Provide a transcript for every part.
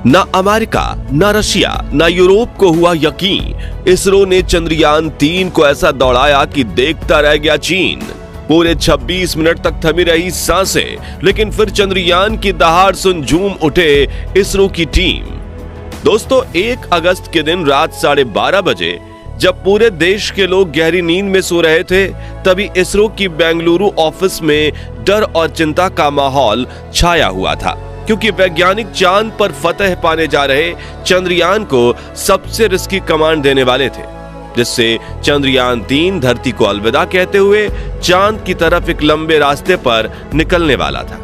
न अमेरिका, न रशिया, न यूरोप को हुआ यकीन। इसरो ने चंद्रयान 3 को ऐसा दौड़ाया कि देखता रह गया चीन। पूरे 26 मिनट तक थमी रही सांसें, लेकिन फिर चंद्रयान की दहाड़ सुन झूम उठे इसरो की टीम। दोस्तों, 1 अगस्त के दिन रात 12:30 बजे जब पूरे देश के लोग गहरी नींद में सो रहे थे, तभी इसरो की बेंगलुरु ऑफिस में डर और चिंता का माहौल छाया हुआ था, क्योंकि वैज्ञानिक चांद पर फतह पाने जा रहे चंद्रयान को सबसे रिस्की कमांड देने वाले थे, जिससे चंद्रयान 3 धरती को अलविदा कहते हुए चांद की तरफ एक लंबे रास्ते पर निकलने वाला था।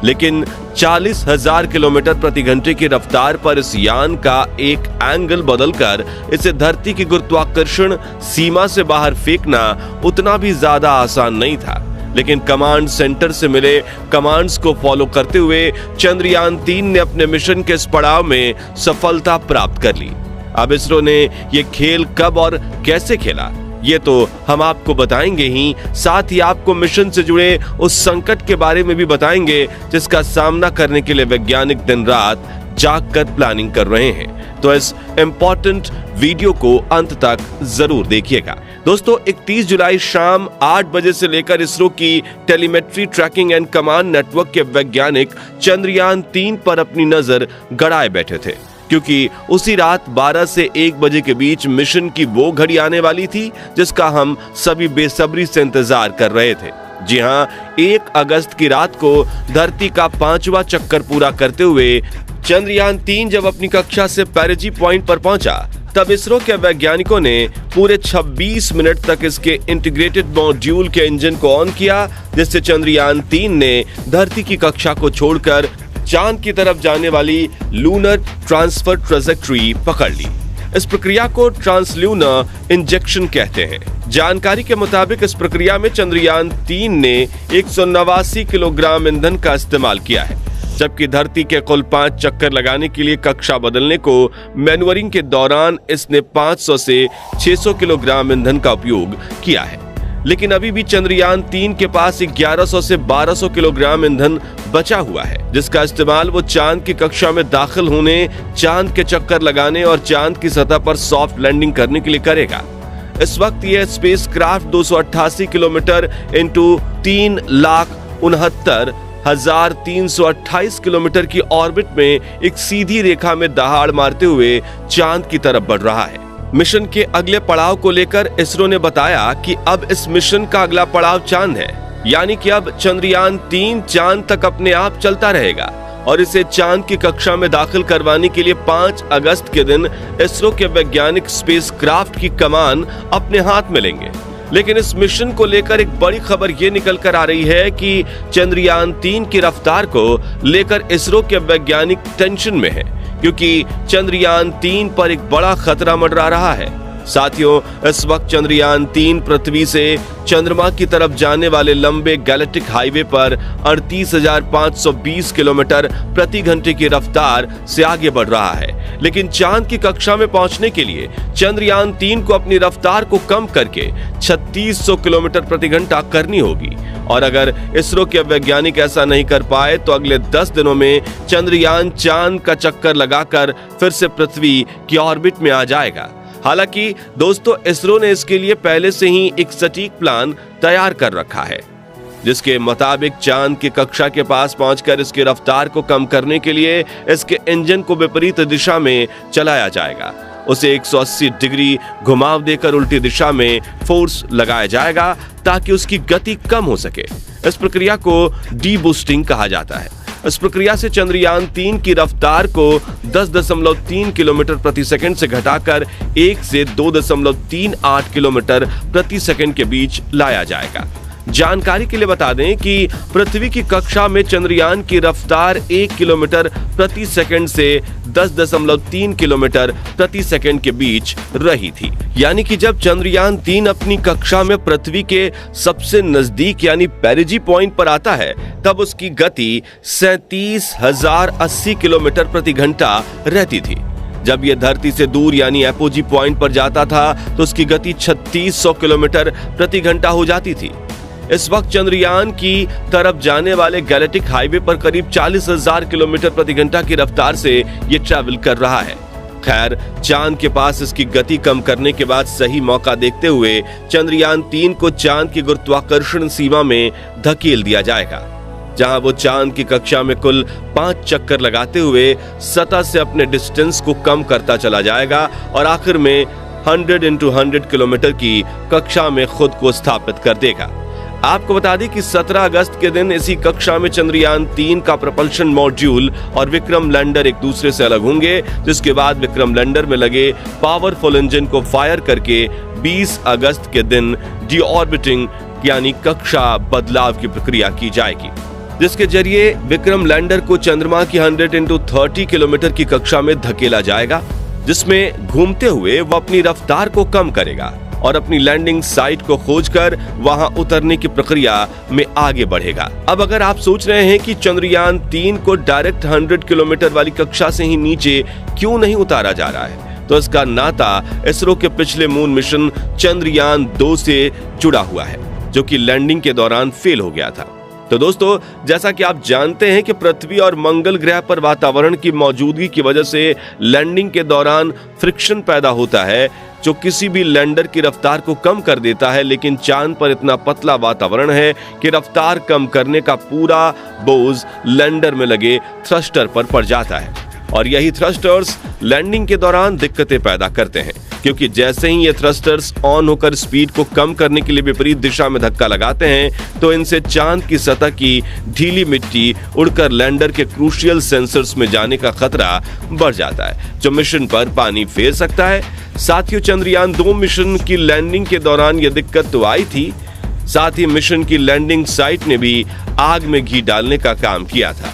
लेकिन 40,000 किलोमीटर प्रति घंटे की रफ्तार पर इस यान का एक एंगल बदलकर इसे धरती की गुरुत्वाकर्षण सीमा से बाहर फेंकना उतना भी ज्यादा आसान नहीं था। लेकिन कमांड सेंटर से मिले कमांड्स को फॉलो करते हुए चंद्रयान 3 ने अपने मिशन के इस पड़ाव में सफलता प्राप्त कर ली। अब इसरो ने यह खेल कब और कैसे खेला, ये तो हम आपको बताएंगे ही, साथ ही आपको मिशन से जुड़े उस संकट के बारे में भी बताएंगे जिसका सामना करने के लिए वैज्ञानिक दिन रात जागकर प्लानिंग कर रहे हैं। तो इस इंपॉर्टेंट वीडियो को अंत तक जरूर देखिएगा। दोस्तों, 31 जुलाई शाम 8 बजे से लेकर इसरो की telemetry tracking and command network के वैज्ञानिक चंद्रयान 3 पर अपनी नजर गड़ाए बैठे थे, क्योंकि उसी रात 12 से 1 बजे के बीच मिशन की वो घड़ी आने वाली थी जिसका हम सभी बेसब्री से इंतजार कर रहे थे। जी हां, 1 अगस्त की रात को धरती का 5वां चक्कर पूरा करते हुए चंद्रयान 3 जब अपनी कक्षा से पेरिजी पॉइंट पर पहुंचा, तब इसरो के वैज्ञानिकों ने पूरे 26 मिनट तक इसके इंटीग्रेटेड मॉड्यूल के इंजन को ऑन किया, जिससे चंद्रयान 3 ने धरती की कक्षा को छोड़कर चांद की तरफ जाने वाली लूनर ट्रांसफर ट्रेजेक्टरी पकड़ ली। इस प्रक्रिया को ट्रांसल्यूनर इंजेक्शन कहते हैं। जानकारी के मुताबिक इस प्रक्रिया में चंद्रयान 3 ने 189 किलोग्राम ईंधन का इस्तेमाल किया है, जबकि धरती के कुल 5 चक्कर लगाने के लिए कक्षा बदलने को मैन्यूवरिंग के दौरान इसने 500 से 600 किलोग्राम ईंधन का उपयोग किया है। लेकिन अभी भी चंद्रयान 3 के पास 1100 से 1200 किलोग्राम ईंधन बचा हुआ है, जिसका इस्तेमाल वो चांद की कक्षा में दाखिल होने, चांद के चक्कर लगाने और चांद की सतह पर सॉफ्ट लैंडिंग करने के लिए करेगा। इस वक्त यह स्पेसक्राफ्ट 288 किलोमीटर इंटू 3,69,328 किलोमीटर की ऑर्बिट में एक सीधी रेखा में दहाड़ मारते हुए चांद की तरफ बढ़ रहा है। मिशन के अगले पड़ाव को लेकर इसरो ने बताया कि अब इस मिशन का अगला पड़ाव चांद है, यानी कि अब चंद्रयान 3 चांद तक अपने आप चलता रहेगा और इसे चांद की कक्षा में दाखिल करवाने के लिए 5 अगस्त के दिन इसरो के वैज्ञानिक स्पेसक्राफ्ट की कमान अपने हाथ में लेंगे। लेकिन इस मिशन को लेकर एक बड़ी खबर ये निकल कर आ रही है कि चंद्रयान 3 की रफ्तार को लेकर इसरो के वैज्ञानिक टेंशन में है, क्योंकि चंद्रयान 3 पर एक बड़ा खतरा मंडरा रहा है। साथियों, इस वक्त चंद्रयान 3 पृथ्वी से चंद्रमा की तरफ जाने वाले लंबे गैलेक्टिक हाईवे पर 38,520 किलोमीटर प्रति घंटे की रफ्तार से आगे बढ़ रहा है। लेकिन चांद की कक्षा में पहुंचने के लिए चंद्रयान 3 को अपनी रफ्तार को कम करके 3600 किलोमीटर प्रति घंटा करनी होगी। और अगर इसरो के वैज्ञानिक ऐसा नहीं कर पाए तो अगले 10 दिनों में चंद्रयान चांद का चक्कर लगाकर फिर से पृथ्वी की ऑर्बिट में आ जाएगा। हालांकि दोस्तों, इसरो ने इसके लिए पहले से ही एक सटीक प्लान तैयार कर रखा है, जिसके मुताबिक चांद की कक्षा के पास पहुंचकर इसकी रफ्तार को कम करने के लिए इसके इंजन को विपरीत दिशा में चलाया जाएगा। उसे 180 डिग्री घुमाव देकर उल्टी दिशा में फोर्स लगाया जाएगा ताकि उसकी गति कम हो सके। इस प्रक्रिया को डी-बूस्टिंग कहा जाता है। इस प्रक्रिया से चंद्रयान 3 की रफ्तार को 10.3 किलोमीटर प्रति सेकंड से घटाकर 1 से 2.38 किलोमीटर प्रति सेकंड के बीच लाया जाएगा। जानकारी के लिए बता दें कि पृथ्वी की कक्षा में चंद्रयान की रफ्तार 1 किलोमीटर प्रति सेकंड से 10.3 किलोमीटर प्रति सेकंड के बीच रही थी। यानी कि जब चंद्रयान 3 अपनी कक्षा में पृथ्वी के सबसे नजदीक यानी पेरिजी पॉइंट पर आता है, तब उसकी गति 37,080 किलोमीटर प्रति घंटा रहती थी। जब यह धरती से दूर यानी एपोजी पॉइंट पर जाता था तो उसकी गति 3600 किलोमीटर प्रति घंटा हो जाती थी। इस वक्त चंद्रयान की तरफ जाने वाले गैलेक्टिक हाईवे पर करीब 40,000 किलोमीटर प्रति घंटा की रफ्तार से ये ट्रैवल कर रहा है। खैर, चांद के पास इसकी गति कम करने के बाद सही मौका देखते हुए चंद्रयान 3 को चांद की गुरुत्वाकर्षण सीमा में धकेल दिया जाएगा, जहां वो चांद की कक्षा में कुल 5 चक्कर लगाते हुए सतह से अपने डिस्टेंस को कम करता चला जाएगा और आखिर में 100 × 100 किलोमीटर की कक्षा में खुद को स्थापित कर देगा। आपको बता दें कि 17 अगस्त के दिन इसी कक्षा में चंद्रयान 3 का propulsion मॉड्यूल और विक्रम लैंडर एक दूसरे से अलग होंगे, जिसके बाद विक्रम लैंडर में लगे पावरफुल इंजन को फायर करके 20 अगस्त के दिन डीऑर्बिटिंग यानी कक्षा बदलाव की प्रक्रिया की जाएगी, जिसके जरिए विक्रम लैंडर को चंद्रमा की 100 × 30 किलोमीटर की कक्षा में धकेला जाएगा, जिसमें घूमते हुए वो अपनी रफ्तार को कम करेगा और अपनी लैंडिंग साइट को खोजकर वहां उतरने की प्रक्रिया में आगे बढ़ेगा। अब अगर आप सोच रहे हैं कि चंद्रयान 3 को डायरेक्ट 100 किलोमीटर वाली कक्षा से ही नीचे क्यों नहीं उतारा जा रहा है, तो इसका नाता इसरो के पिछले मून मिशन चंद्रयान 2 से जुड़ा हुआ है, जो कि लैंडिंग के दौरान फेल हो गया था। तो दोस्तों, जैसा कि आप जानते हैं कि पृथ्वी और मंगल ग्रह पर वातावरण की मौजूदगी की वजह से लैंडिंग के दौरान फ्रिक्शन पैदा होता है, जो किसी भी लैंडर की रफ्तार को कम कर देता है। लेकिन चांद पर इतना पतला वातावरण है कि रफ्तार कम करने का पूरा बोझ लैंडर में लगे थ्रस्टर पर पड़ जाता है, और यही थ्रस्टर्स लैंडिंग के दौरान दिक्कतें पैदा करते हैं, क्योंकि जैसे ही ये थ्रस्टर्स ऑन होकर स्पीड को कम करने के लिए विपरीत दिशा में धक्का लगाते हैं, तो इनसे चांद की सतह की ढीली मिट्टी उड़कर लैंडर के क्रूशियल सेंसर्स में जाने का खतरा बढ़ जाता है, जो मिशन पर पानी फेर सकता है। साथियों, चंद्रयान 2 मिशन की लैंडिंग के दौरान यह दिक्कत तो आई थी, साथ ही मिशन की लैंडिंग साइट ने भी आग में घी डालने का काम किया था।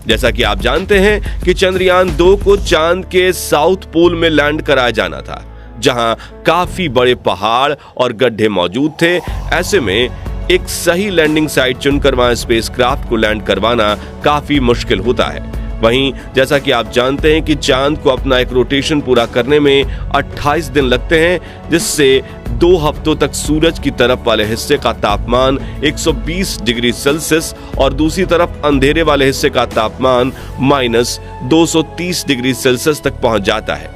जैसा कि आप जानते हैं कि चंद्रयान 2 को चांद के साउथ पोल में लैंड कराया जाना था, जहां काफी बड़े पहाड़ और गड्ढे मौजूद थे। ऐसे में एक सही लैंडिंग साइट चुनकर वहां स्पेसक्राफ्ट को लैंड करवाना काफी मुश्किल होता है। वहीं जैसा कि आप जानते हैं कि चांद को अपना एक रोटेशन पूरा करने में 28 दिन लगते हैं, जिससे 2 हफ्तों तक सूरज की तरफ वाले हिस्से का तापमान 120 डिग्री सेल्सियस और दूसरी तरफ अंधेरे वाले हिस्से का तापमान -230 डिग्री सेल्सियस तक पहुंच जाता है,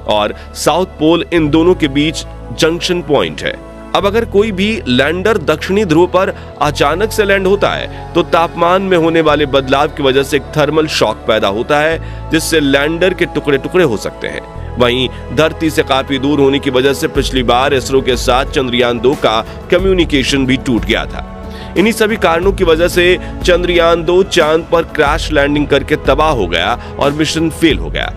और साउथ पोल इन दोनों के बीच जंक्शन पॉइंट है। अब अगर कोई भी लैंडर दक्षिणी ध्रुव पर अचानक से लैंड होता है, तो तापमान में होने वाले बदलाव की वजह से एक थर्मल शॉक पैदा होता है, जिससे लैंडर के टुकड़े टुकड़े हो सकते हैं। वहीं धरती से काफी दूर होने की वजह से पिछली बार इसरो के साथ चंद्रयान 2 का कम्युनिकेशन भी टूट गया था। इन्हीं सभी कारणों की वजह से चंद्रयान 2 चांद पर क्रैश लैंडिंग करके तबाह हो गया और मिशन फेल हो गया।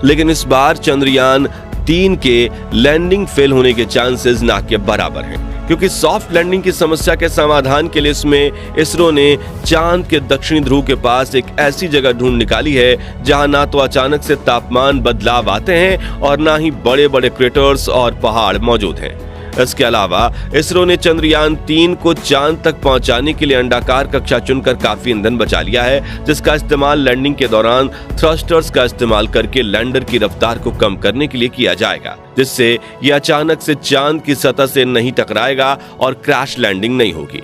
लेकिन इस बार चंद्रयान 3 के लैंडिंग फेल होने के चांसेस ना के बराबर हैं, क्योंकि सॉफ्ट लैंडिंग की समस्या के समाधान के लिए इसमें इसरो ने चांद के दक्षिणी ध्रुव के पास एक ऐसी जगह ढूंढ निकाली है जहां ना तो अचानक से तापमान बदलाव आते हैं और ना ही बड़े बड़े क्रेटर्स और पहाड़ मौजूद हैं। इसके अलावा इसरो ने चंद्रयान 3 को चांद तक पहुंचाने के लिए अंडाकार कक्षा चुनकर काफी ईंधन बचा लिया है, जिसका इस्तेमाल लैंडिंग के दौरान थ्रस्टर्स का इस्तेमाल करके लैंडर की रफ्तार को कम करने के लिए किया जाएगा, जिससे यह अचानक से चांद की सतह से नहीं टकराएगा और क्रैश लैंडिंग नहीं होगी।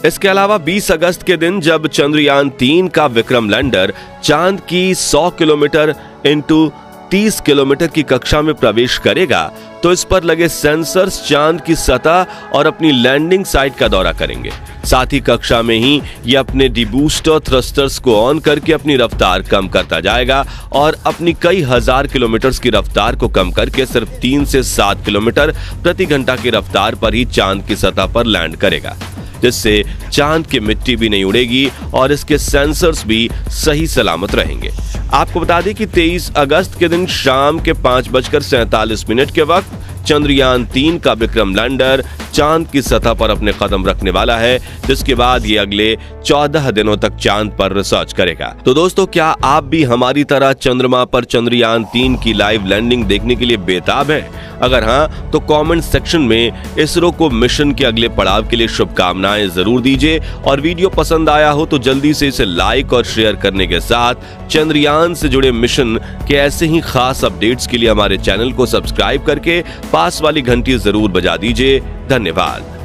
इसके अलावा 20 अगस्त के दिन जब चंद्रयान 3 का विक्रम लैंडर चांद की 100 किलोमीटर × 30 किलोमीटर की कक्षा में प्रवेश करेगा, तो इस पर लगे सेंसर्स चांद की सतह और अपनी लैंडिंग साइट का दौरा करेंगे। साथ ही कक्षा में ही यह अपने डिबूस्टर थ्रस्टर्स को ऑन करके अपनी रफ्तार कम करता जाएगा और अपनी कई हजार किलोमीटर की रफ्तार को कम करके सिर्फ 3 से 7 किलोमीटर प्रति घंटा की रफ्तार पर ही चांद की सतह पर लैंड करेगा, जिससे चांद की मिट्टी भी नहीं उड़ेगी और इसके सेंसर्स भी सही सलामत रहेंगे। आपको बता दें कि 23 अगस्त के दिन शाम के 5:47 के वक्त चंद्रयान 3 का विक्रम लैंडर चांद की सतह पर अपने कदम रखने वाला है, जिसके बाद ये अगले 14 दिनों तक चांद पर रिसर्च करेगा। तो दोस्तों, क्या आप भी हमारी तरह चंद्रमा पर चंद्रयान 3 की लाइव लैंडिंग देखने के लिए बेताब हैं? अगर हाँ, तो कमेंट सेक्शन में इसरो को मिशन के अगले पड़ाव के लिए शुभकामनाएं जरूर दीजिए, और वीडियो पसंद आया हो तो जल्दी से इसे लाइक और शेयर करने के साथ चंद्रयान से जुड़े मिशन के ऐसे ही खास अपडेट्स के लिए हमारे चैनल को सब्सक्राइब करके पास वाली घंटी जरूर बजा दीजिए। धन्यवाद।